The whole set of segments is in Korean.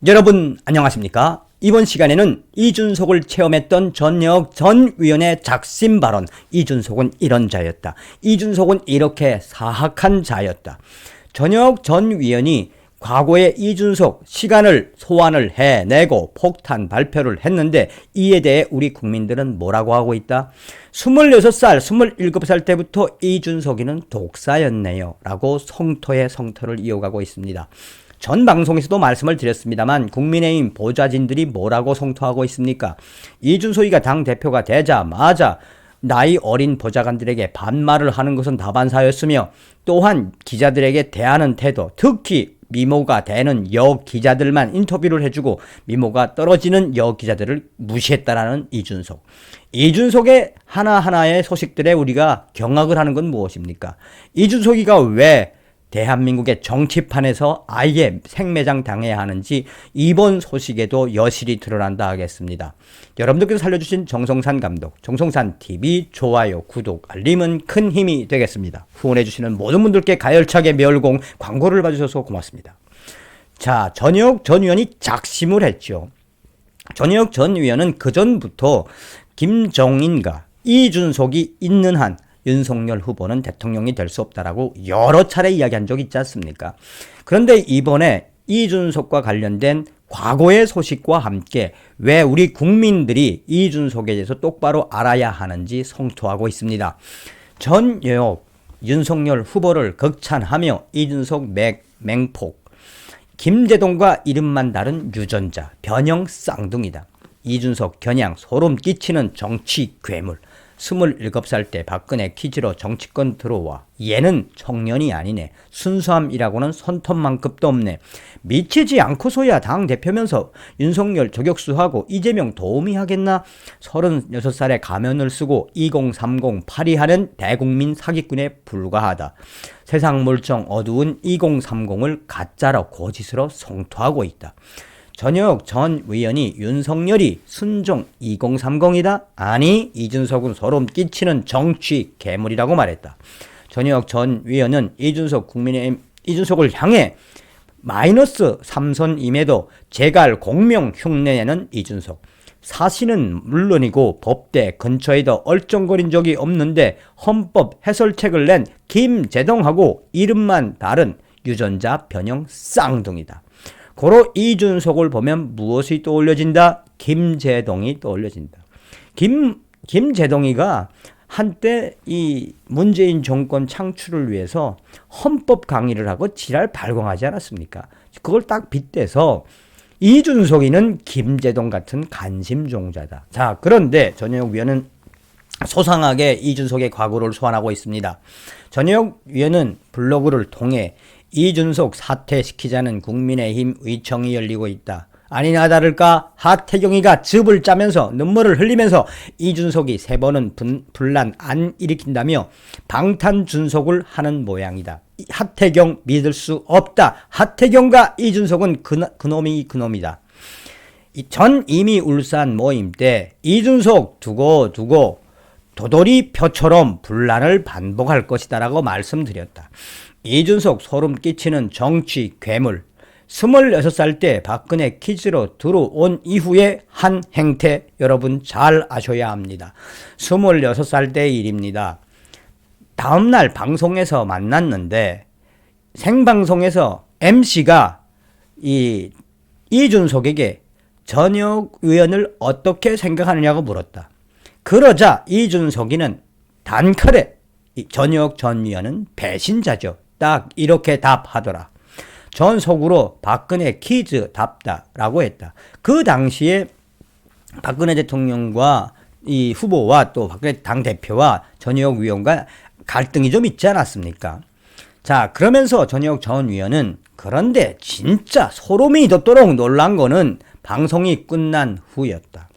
여러분 안녕하십니까? 이번 시간에는 이준석을 체험했던 전역 전 위원의 작심 발언. 이준석은 이런 자였다. 이준석은 이렇게 사악한 자였다. 전역 전 위원이 과거에 이준석 시간을 소환을 해내고 폭탄 발표를 했는데 이에 대해 우리 국민들은 뭐라고 하고 있다? 26살, 27살 때부터 이준석이는 독사였네요 라고 성토에 성토를 이어가고 있습니다. 전 방송에서도 말씀을 드렸습니다만 국민의힘 보좌진들이 뭐라고 성토하고 있습니까? 이준석이가 당대표가 되자마자 나이 어린 보좌관들에게 반말을 하는 것은 다반사였으며 또한 기자들에게 대하는 태도, 특히 미모가 되는 여기자들만 인터뷰를 해주고 미모가 떨어지는 여기자들을 무시했다라는 이준석. 이준석의 하나하나의 소식들에 우리가 경악을 하는 건 무엇입니까? 이준석이가 왜 대한민국의 정치판에서 아예 생매장 당해야 하는지 이번 소식에도 여실히 드러난다 하겠습니다. 여러분들께서 살려주신 정성산 감독, 정성산TV 좋아요, 구독, 알림은 큰 힘이 되겠습니다. 후원해주시는 모든 분들께 가열차게 멸공 광고를 봐주셔서 고맙습니다. 자, 전역 전 의원이 작심을 했죠. 전역 전 의원은 그전부터 김정인과 이준석이 있는 한 윤석열 후보는 대통령이 될 수 없다라고 여러 차례 이야기한 적이 있지 않습니까? 그런데 이번에 이준석과 관련된 과거의 소식과 함께 왜 우리 국민들이 이준석에 대해서 똑바로 알아야 하는지 성토하고 있습니다. 전역 윤석열 후보를 극찬하며 이준석 맹폭, 김제동과 이름만 다른 유전자, 변형 쌍둥이다. 이준석 겨냥 소름 끼치는 정치 괴물. 27살 때 박근혜 퀴즈로 정치권 들어와 얘는 청년이 아니네. 순수함이라고는 손톱만큼도 없네. 미치지 않고서야 당대표면서 윤석열 저격수하고 이재명 도우미 하겠나? 36살에 가면을 쓰고 2030 파리하는 대국민 사기꾼에 불과하다. 세상 물정 어두운 2030을 가짜로 거짓으로 성토하고 있다. 전역 전 의원이 윤석열이 순종 2030이다? 아니, 이준석은 소름 끼치는 정치 괴물이라고 말했다. 전역 전 의원은 이준석을 향해 마이너스 3선임에도 재갈 공명 흉내내는 이준석. 사실은 물론이고 법대 근처에도 얼쩡거린 적이 없는데 헌법 해설책을 낸 김제동하고 이름만 다른 유전자 변형 쌍둥이다. 고로 이준석을 보면 무엇이 떠올려진다? 김제동이 떠올려진다. 김제동이가 한때 이 문재인 정권 창출을 위해서 헌법 강의를 하고 지랄 발광하지 않았습니까? 그걸 딱 빗대서 이준석이는 김제동 같은 간심종자다. 자, 그런데 전역 위원은 소상하게 이준석의 과거를 소환하고 있습니다. 전역 위원은 블로그를 통해 이준석 사퇴시키자는 국민의힘 의총이 열리고 있다. 아니나 다를까 하태경이가 즙을 짜면서 눈물을 흘리면서 이준석이 3번은 분란 안 일으킨다며 방탄준석을 하는 모양이다. 하태경 믿을 수 없다. 하태경과 이준석은 그놈이다. 전 이미 울산 모임 때 이준석 두고 도돌이표처럼 분란을 반복할 것이다 라고 말씀드렸다. 이준석 소름 끼치는 정치 괴물. 26살 때 박근혜 퀴즈로 들어온 이후에 한 행태 여러분 잘 아셔야 합니다. 26살 때의 일입니다. 다음날 방송에서 만났는데 생방송에서 MC가 이준석에게 전역 의원을 어떻게 생각하느냐고 물었다. 그러자 이준석이는 단칼에 전역 전 의원은 배신자죠. 딱 이렇게 답하더라. 전 속으로 박근혜 퀴즈답다라고 했다. 그 당시에 박근혜 대통령과 이 후보와 또 박근혜 당대표와 전역 의원과 갈등이 좀 있지 않았습니까? 자, 그러면서 전역 전 의원은 그런데 진짜 소름이 돋도록 놀란 거는 방송이 끝난 후였다.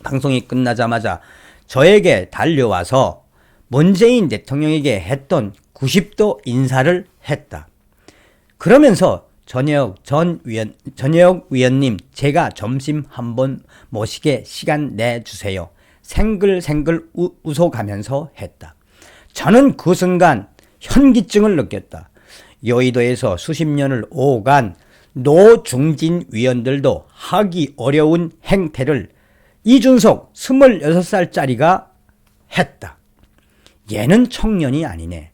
방송이 끝나자마자 저에게 달려와서 문재인 대통령에게 했던 90도 인사를 했다. 그러면서 전역 위원님 제가 점심 한번 모시게 시간 내주세요. 생글생글 웃어가면서 했다. 저는 그 순간 현기증을 느꼈다. 여의도에서 수십 년을 오간 노중진 위원들도 하기 어려운 행태를 이준석 26살짜리가 했다. 얘는 청년이 아니네.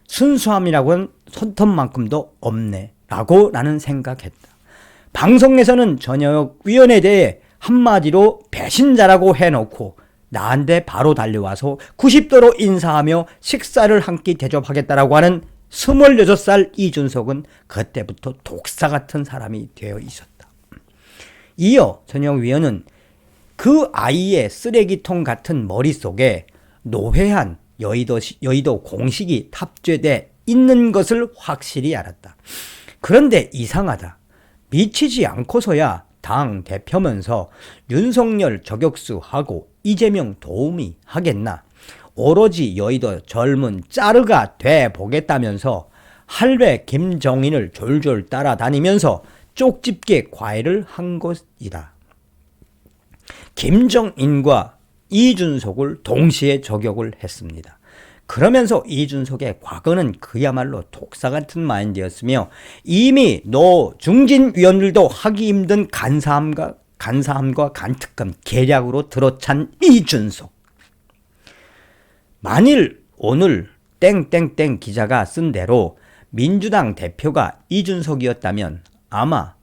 순수함이라고는 손톱만큼도 없네. 라고 나는 생각했다. 방송에서는 전역 위원에 대해 한마디로 배신자라고 해놓고 나한테 바로 달려와서 90도로 인사하며 식사를 한 끼 대접하겠다라고 하는 26살 이준석은 그때부터 독사 같은 사람이 되어 있었다. 이어 전역 위원은 그 아이의 쓰레기통 같은 머릿속에 노회한 여의도 공식이 탑재돼 있는 것을 확실히 알았다. 그런데 이상하다. 미치지 않고서야 당 대표면서 윤석열 저격수하고 이재명 도우미 하겠나. 오로지 여의도 젊은 짜르가 돼 보겠다면서 할배 김정인을 졸졸 따라다니면서 쪽집게 과외를 한 것이다. 김정인과 이준석을 동시에 저격을 했습니다. 그러면서 이준석의 과거는 그야말로 독사 같은 마인드였으며 이미 노중진 위원들도 하기 힘든 간사함과 간특함 계략으로 들어찬 이준석. 만일 오늘 땡땡땡 기자가 쓴 대로 민주당 대표가 이준석이었다면 아마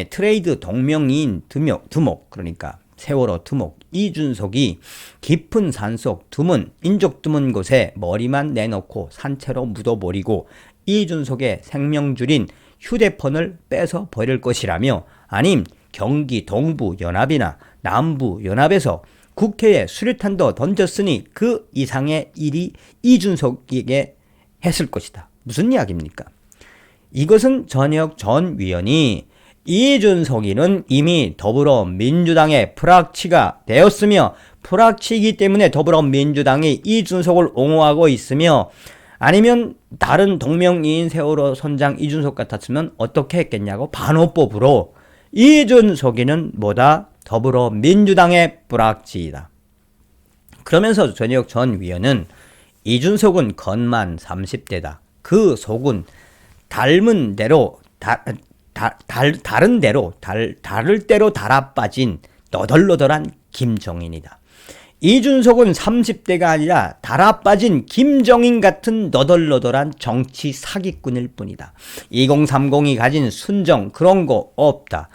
트레이드 동명이인 두목 그러니까 세월호 두목 이준석이 깊은 산속 드문 인적 드문 곳에 머리만 내놓고 산채로 묻어버리고 이준석의 생명줄인 휴대폰을 뺏어 버릴 것이라며 아님 경기 동부연합이나 남부연합에서 국회에 수류탄도 던졌으니 그 이상의 일이 이준석에게 했을 것이다. 무슨 이야기입니까? 이것은 전역 전 위원이 이준석이는 이미 더불어민주당의 프락치가 되었으며 프락치이기 때문에 더불어민주당이 이준석을 옹호하고 있으며 아니면 다른 동명이인 세월호 선장 이준석 같았으면 어떻게 했겠냐고 반호법으로 이준석이는 뭐다? 더불어민주당의 불악지이다. 그러면서 전역 전 위원은 이준석은 겉만 30대다. 그 속은 닮은 대로 다른 대로 다를 대로 달아빠진 너덜너덜한 김정인이다. 이준석은 30대가 아니라 달아빠진 김정인 같은 너덜너덜한 정치 사기꾼일 뿐이다. 2030이 가진 순정 그런 거 없다.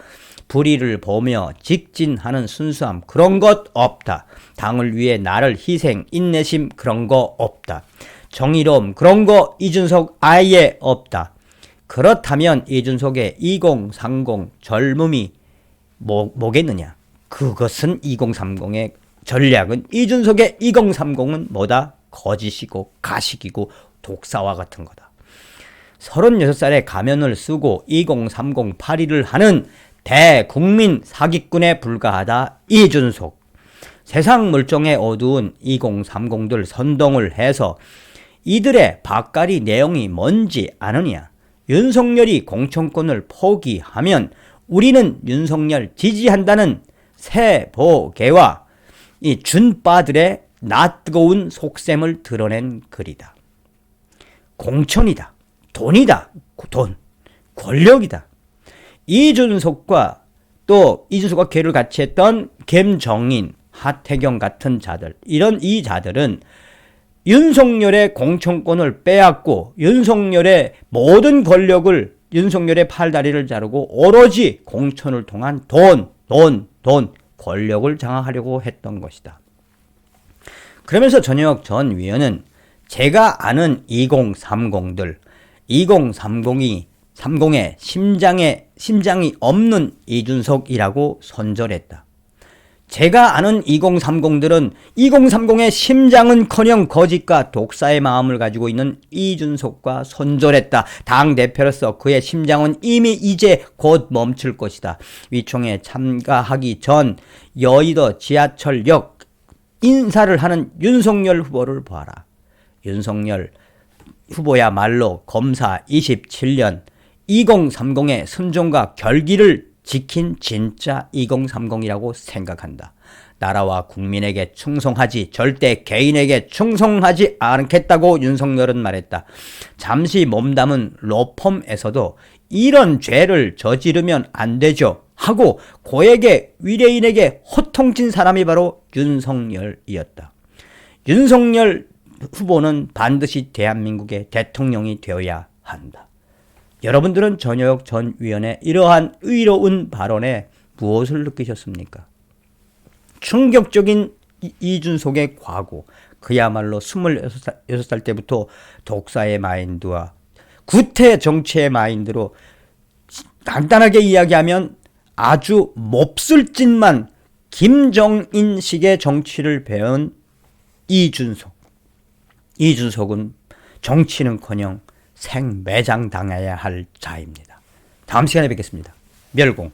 불의를 보며 직진하는 순수함 그런 것 없다. 당을 위해 나를 희생 인내심 그런 거 없다. 정의로움 그런 거 이준석 아예 없다. 그렇다면 이준석의 2030 젊음이 뭐겠느냐? 그것은 2030의 전략은 이준석의 2030은 뭐다? 거짓이고 가식이고 독사와 같은 거다. 36살에 가면을 쓰고 2030 파리를 하는 대국민 사기꾼에 불과하다 이준석. 세상 물정에 어두운 2030들 선동을 해서 이들의 밥가리 내용이 뭔지 아느냐? 윤석열이 공천권을 포기하면 우리는 윤석열 지지한다는 세보개와 이 준빠들의 낯뜨거운 속셈을 드러낸 글이다. 공천이다. 돈이다. 돈. 권력이다. 이준석과 또 이준석과 걔를 같이 했던 김정인, 하태경 같은 자들 이 자들은 윤석열의 공천권을 빼앗고 윤석열의 모든 권력을 윤석열의 팔다리를 자르고 오로지 공천을 통한 돈, 권력을 장악하려고 했던 것이다. 그러면서 전역 전 위원은 제가 아는 2030들, 2030의 심장이 없는 이준석이라고 선절했다. 제가 아는 2030들은 2030의 심장은커녕 거짓과 독사의 마음을 가지고 있는 이준석과 손절했다. 당대표로서 그의 심장은 이미 이제 곧 멈출 것이다. 위총에 참가하기 전 여의도 지하철역 인사를 하는 윤석열 후보를 봐라. 윤석열 후보야말로 검사 27년 2030의 순종과 결기를 지킨 진짜 2030이라고 생각한다. 나라와 국민에게 충성하지 절대 개인에게 충성하지 않겠다고 윤석열은 말했다. 잠시 몸담은 로펌에서도 이런 죄를 저지르면 안 되죠 하고 고액의 위례인에게 호통친 사람이 바로 윤석열이었다. 윤석열 후보는 반드시 대한민국의 대통령이 되어야 한다. 여러분들은 전효혁 전 위원의 이러한 의로운 발언에 무엇을 느끼셨습니까? 충격적인 이준석의 과거, 그야말로 26살 때부터 독사의 마인드와 구태 정치의 마인드로 간단하게 이야기하면 아주 몹쓸 짓만 김정인식의 정치를 배운 이준석. 이준석은 정치는커녕 생매장 당해야 할 자입니다. 다음 시간에 뵙겠습니다. 멸공.